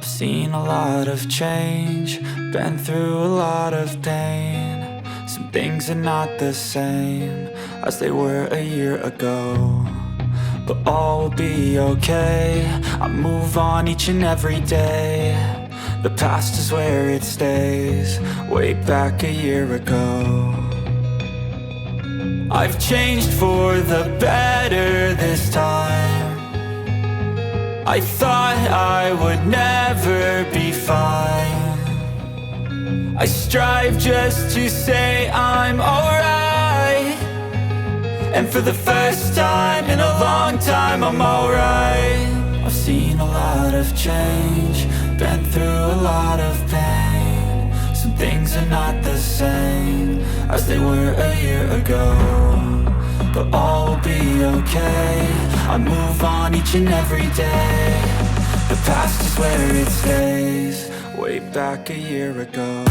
I've seen a lot of change, been through a lot of pain. Some things are not the same as they were a year ago, but all will be okay. I move on each and every day. The past is where it stays, way back a year ago. I've changed for the better this time. I thought I would never be fine. I strive just to say I'm alright, and for the first time in a long time I'm alright. I've seen a lot of change, been through a lot of pain. Some things are not the same as they were a year ago, but all will be okay. I move on each and every day. The past is where it stays, way back a year ago.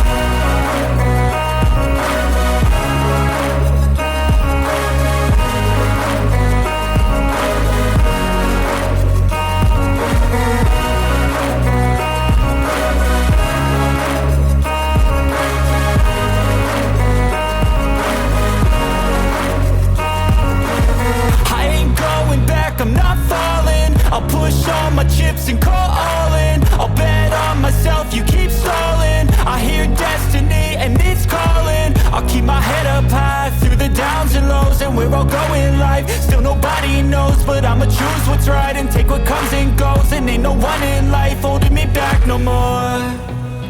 I'm not falling, I'll push all my chips and call all in. I'll bet on myself, you keep stalling. I hear destiny and it's calling. I'll keep my head up high through the downs and lows, and we're all going life. Still nobody knows, but I'ma choose what's right and take what comes and goes. And ain't no one in life holding me back no more.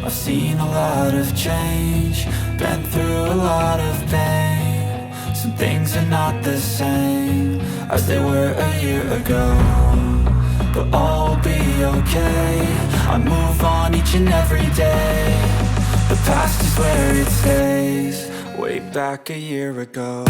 I've seen a lot of change, been through a lot of pain. Some things are not the same as they were a year ago, but all will be okay. I move on each and every day. The past is where it stays, way back a year ago.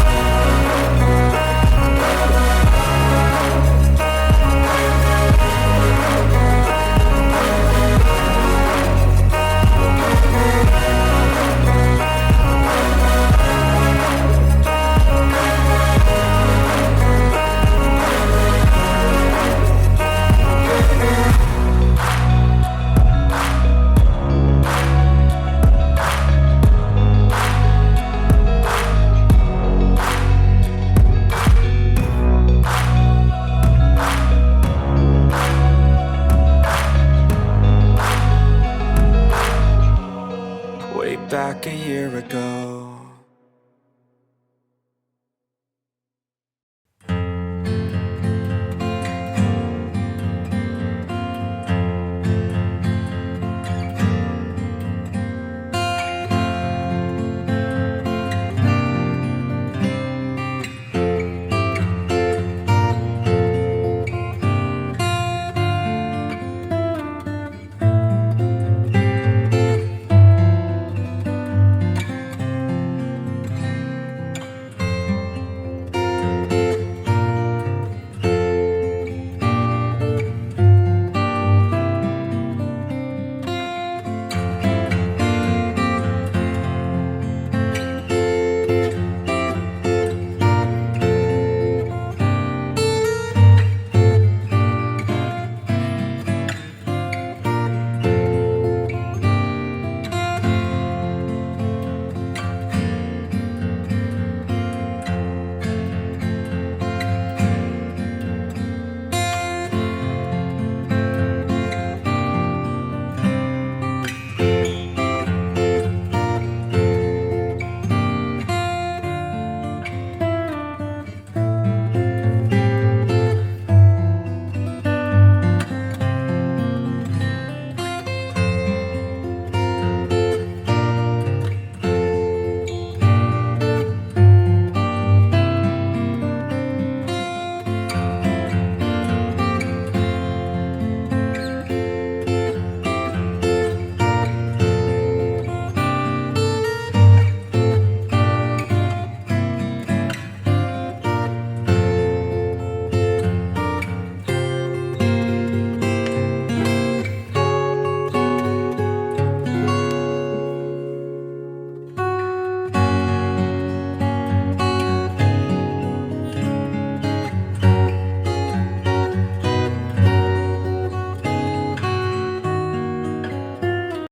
Back a year ago.